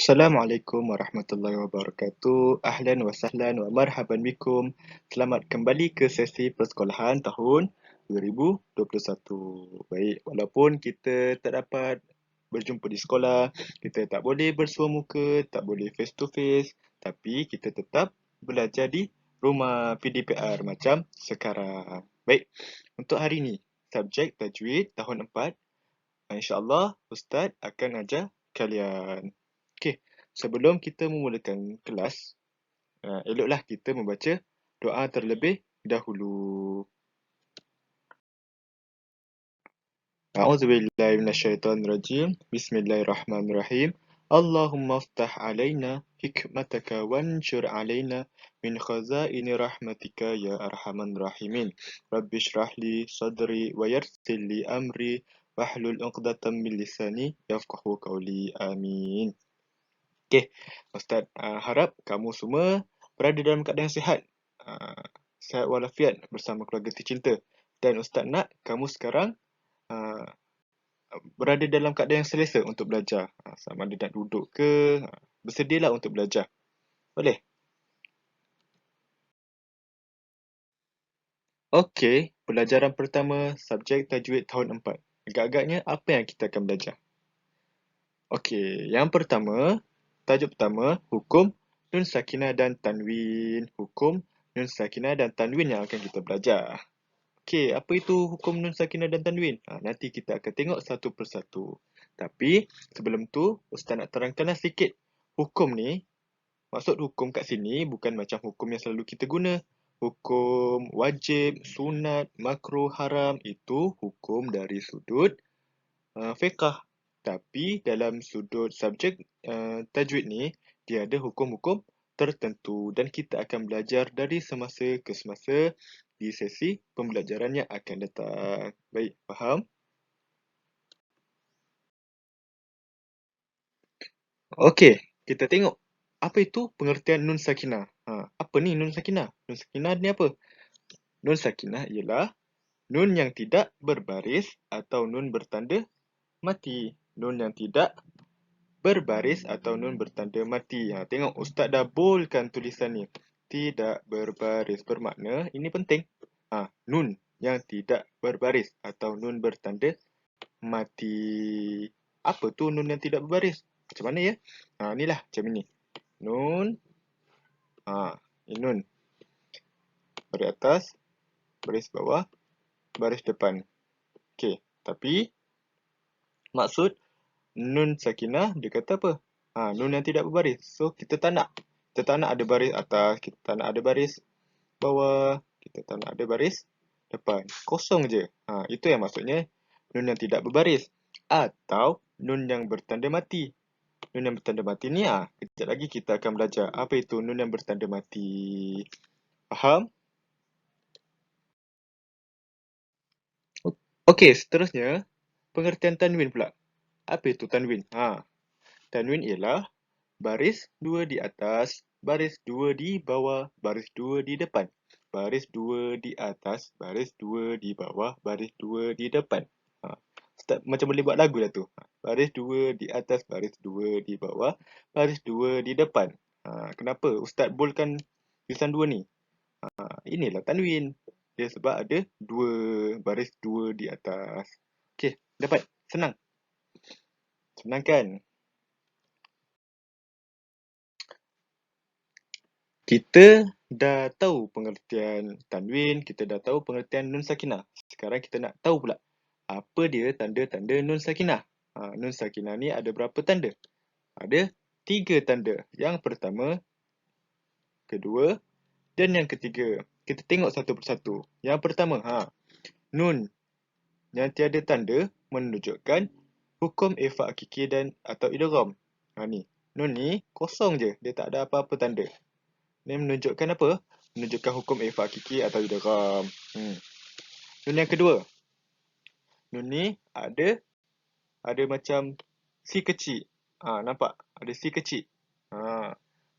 Assalamualaikum warahmatullahi wabarakatuh. Ahlan wa sahlan wa marhaban bikum. Selamat kembali ke sesi persekolahan tahun 2021. Baik, walaupun kita tak dapat berjumpa di sekolah, kita tak boleh bersua muka, tak boleh face to face, tapi kita tetap belajar di rumah PDPR macam sekarang. Baik, untuk hari ini, subjek tajwid tahun 4. InsyaAllah, Ustaz akan ajar kalian. Okey, sebelum kita memulakan kelas, eloklah kita membaca doa terlebih dahulu. A'udzubillahi minasyaitonirrajim. Bismillahirrahmanirrahim. Allahumma aftah alaina hikmataka wanshur alaina min khazaini rahmatika ya arhaman rahimin. Rabbi shrah li sadri wa yassir li amri wahlul 'uqdatam min lisani yafqahu qawli. Amin. Okey, Ustaz harap kamu semua berada dalam keadaan sihat. Sihat walafiat bersama keluarga tercinta. Dan Ustaz nak kamu sekarang uh, berada dalam keadaan yang selesa untuk belajar. Sama ada nak duduk ke, bersedialah untuk belajar. Boleh? Okey, pelajaran pertama subjek tajwid tahun 4. Agak-agaknya apa yang kita akan belajar? Okey, yang pertama, tajuk pertama, hukum nun sakinah dan tanwin. Hukum nun sakinah dan tanwin yang akan kita belajar. Okey, apa itu hukum nun sakinah dan tanwin? Nanti kita akan tengok satu persatu. Tapi sebelum tu, Ustaz nak terangkanlah sikit. Hukum ni, maksud hukum kat sini bukan macam hukum yang selalu kita guna. Hukum wajib, sunat, makruh, haram itu hukum dari sudut fiqh. Tapi dalam sudut subjek tajwid ni, dia ada hukum-hukum tertentu dan kita akan belajar dari semasa ke semasa di sesi pembelajaran yang akan datang. Baik, faham? Okey, kita tengok apa itu pengertian nun sakinah. Apa ni nun sakinah? Nun sakinah ni apa? Nun sakinah ialah nun yang tidak berbaris atau nun bertanda mati. Nun yang tidak berbaris atau nun bertanda mati. Tengok Ustaz dah boldkan tulisan ni. Tidak berbaris bermakna ini penting. Nun yang tidak berbaris atau nun bertanda mati. Apa tu nun yang tidak berbaris? Macam mana ya? Inilah macam ini. Nun. Ini nun. Baris atas, baris bawah, baris depan. Okey, tapi maksud nun sakinah dia kata apa? Nun yang tidak berbaris. So kita tak nak. Kita tak nak ada baris atas, kita tak nak ada baris bawah, kita tak nak ada baris depan. Kosong je. Itu yang maksudnya nun yang tidak berbaris. Atau nun yang bertanda mati. Nun yang bertanda mati ni kejap lagi kita akan belajar. Apa itu nun yang bertanda mati? Faham? Okey, seterusnya pengertian tanwin pula. Apa itu tanwin? Tanwin ialah baris dua di atas, baris dua di bawah, baris dua di depan. Baris dua di atas, baris dua di bawah, baris dua di depan. Ustaz macam boleh buat lagu dah tu. Baris dua di atas, baris dua di bawah, baris dua di depan. Kenapa Ustaz boldkan tulisan dua ni? Inilah tanwin. Dia sebab ada dua baris dua di atas. Okey, dapat? Senang? Senang kan? Kita dah tahu pengertian tanwin, kita dah tahu pengertian nun sakinah. Sekarang kita nak tahu pula apa dia tanda-tanda nun sakinah. Nun sakinah ni ada berapa tanda? Ada 3 tanda. Yang pertama, kedua dan yang ketiga. Kita tengok satu persatu. Yang pertama, nun yang tiada tanda menunjukkan hukum ifa hakiki dan atau idgham. Ni. Nun ni kosong je, dia tak ada apa-apa tanda. Ini menunjukkan apa? Menunjukkan hukum ifa hakiki atau idgham. Nun yang kedua. Nun ni ada macam si kecil. Nampak? Ada si kecil.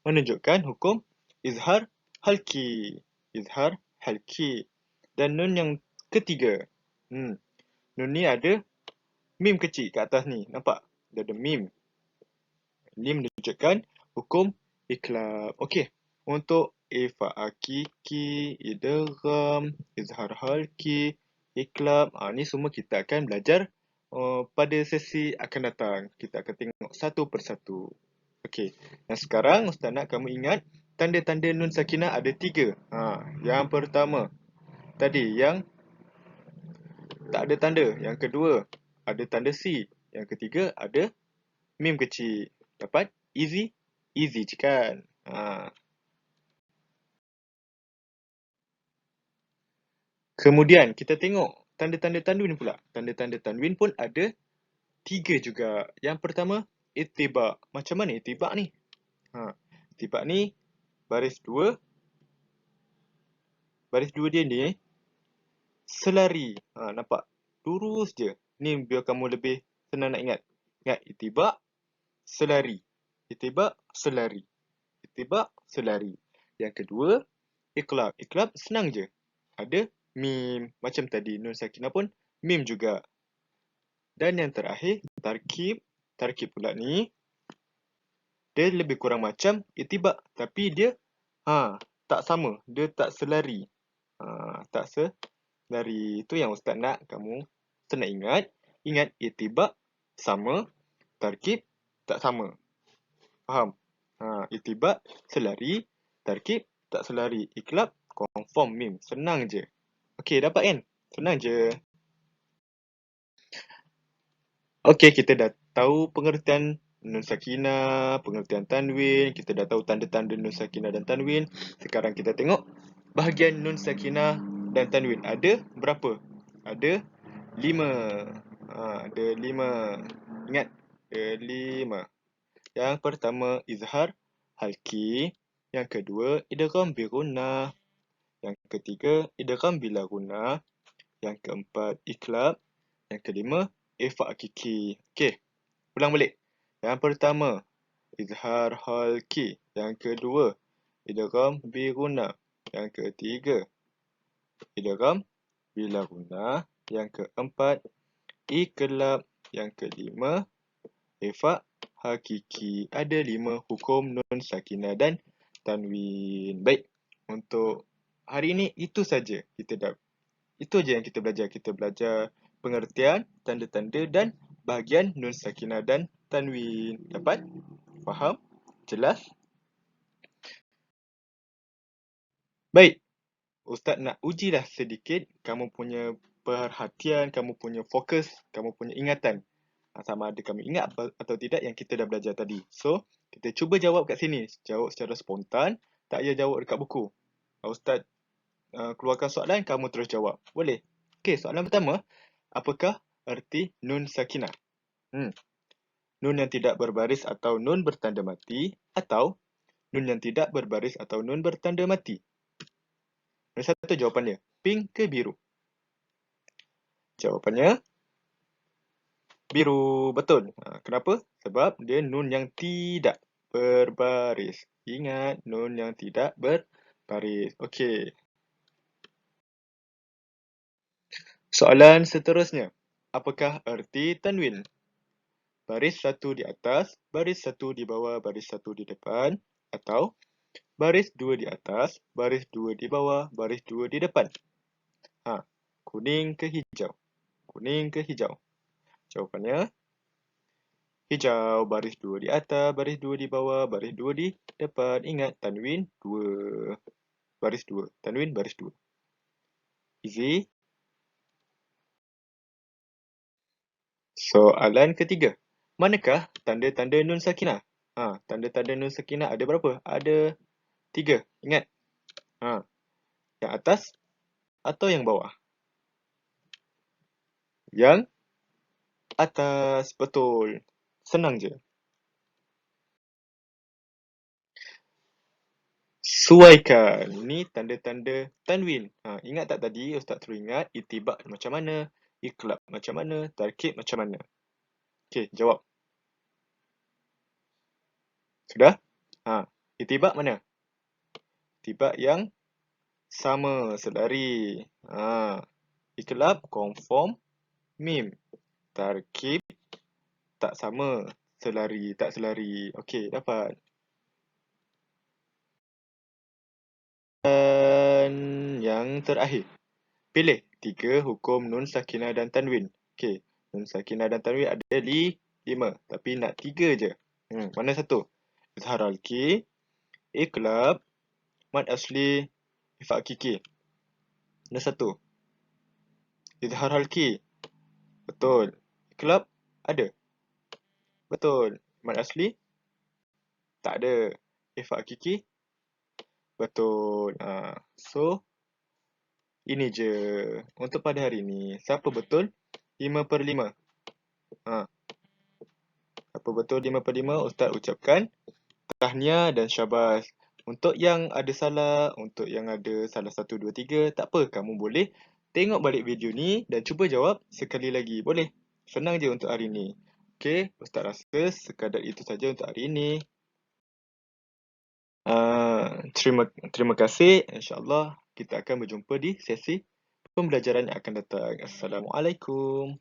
Menunjukkan hukum izhar halki. Izhar halki. Dan nun yang ketiga. Nun ni ada mim kecil kat atas ni. Nampak? Dia ada mim. Ini menunjukkan hukum iklab. Okey. Untuk ifa hakiki, idgham, izhar halki, iklab, ni semua kita akan belajar pada sesi akan datang. Kita akan tengok satu persatu. Okey. Dan sekarang Ustaz nak kamu ingat tanda-tanda nun sakinah ada 3. Yang pertama tadi yang tak ada tanda. Yang kedua ada tanda C. Yang ketiga ada mim kecil. Dapat? Easy? Easy je kan? Kemudian kita tengok tanda-tanda tanwin pula. Tanda-tanda tanwin pun ada 3 juga. Yang pertama, itibak. Macam mana itibak ni? Itibak ni baris 2. Baris 2 dia ni selari. Nampak? Lurus je. Ni biar kamu lebih senang nak ingat. Ingat itibak, selari. Itibak, selari. Itibak, selari. Yang kedua, iqlab. Iqlab senang je. Ada mim. Macam tadi, nun sakinah pun mim juga. Dan yang terakhir, tarkib. Tarkib pula ni, dia lebih kurang macam itibak. Tapi dia tak sama. Dia tak selari. Tak selari. Itu yang Ustaz nak kamu nak ingat. Ingat itibak sama. Tarkib tak sama. Faham? Itibak selari. Tarkib tak selari. Iqlab confirm mim. Senang je. Okey, dapat kan? Senang je. Okey, kita dah tahu pengertian nun sakinah, pengertian tanwin, kita dah tahu tanda-tanda nun sakinah dan tanwin. Sekarang kita tengok bahagian nun sakinah dan tanwin. Ada berapa? Ada 5. Ada 5. Ingat, ada 5. Yang pertama, izhar halki. Yang kedua, idgham bi gunnah. Yang ketiga, idgham bila gunnah. Yang keempat, iqlab. Yang kelima, ifa hakiki. Okey, ulang balik. Yang pertama, izhar halki. Yang kedua, idgham bi gunnah. Yang ketiga, idgham bila gunnah. Yang keempat, iqlab. Yang kelima, ifa hakiki. Ada 5 hukum nun sakinah dan tanwin. Baik, untuk hari ini itu saja. Itu aja yang kita belajar. Kita belajar pengertian, tanda-tanda dan bahagian nun sakinah dan tanwin. Dapat? Faham? Jelas? Baik. Ustaz nak ujilah sedikit kamu punya perhatian, kamu punya fokus, kamu punya ingatan. Sama ada kamu ingat atau tidak yang kita dah belajar tadi. So, kita cuba jawab kat sini. Jawab secara spontan. Tak payah jawab dekat buku. Ustaz keluarkan soalan, kamu terus jawab. Boleh? Okey, soalan pertama. Apakah erti nun sakinah? Nun yang tidak berbaris atau nun bertanda mati, atau nun yang tidak berbaris atau nun bertanda mati? Nombor 1 jawapannya, pink ke biru? Jawapannya biru. Betul. Kenapa? Sebab dia nun yang tidak berbaris. Ingat, nun yang tidak berbaris. Okey. Soalan seterusnya. Apakah erti tanwin? Baris 1 di atas, baris 1 di bawah, baris 1 di depan, atau baris 2 di atas, baris 2 di bawah, baris 2 di depan? Kuning ke hijau? Kuning ke hijau? Jawapannya hijau. Baris 2 di atas, baris 2 di bawah, baris 2 di depan. Ingat, tanwin 2. Baris 2. Tanwin baris 2. Easy. Soalan ketiga. Manakah tanda-tanda nun sakinah? Tanda-tanda nun sakinah ada berapa? Ada 3. Ingat. Yang atas atau yang bawah? Yang atas. Betul. Senang je. Suaikan. Ini tanda-tanda tanwin. Ingat tak tadi Ustaz suruh ingat itibak macam mana, iqlab macam mana, tarkib macam mana. Okey, jawab. Sudah? Itibak mana? Itibak yang sama, selari. Iqlab confirm mim. Tarkib tak sama, selari, tak selari. Okey, dapat. Dan yang terakhir. Pilih 3 hukum nun sakinah dan tanwin. Okey, nun sakinah dan tanwin ada 5, tapi nak 3 je. Mana satu? Izhar halki, iqlab, mad asli, ifa hakiki. Mana satu? Izhar halki. Betul. Iqlab ada. Betul. Mad asli tak ada. Ifa hakiki betul. So ini je untuk pada hari ini. Siapa betul? 5/5. Ha, siapa betul 5/5? Ustaz ucapkan tahniah dan syabas. Untuk yang ada salah, untuk yang ada salah 1, 2, 3, tak apa. Kamu boleh tengok balik video ni dan cuba jawab sekali lagi. Boleh? Senang je untuk hari ni. Okey, Ustaz rasa sekadar itu saja untuk hari ini. Terima kasih. InsyaAllah kita akan berjumpa di sesi pembelajaran yang akan datang. Assalamualaikum.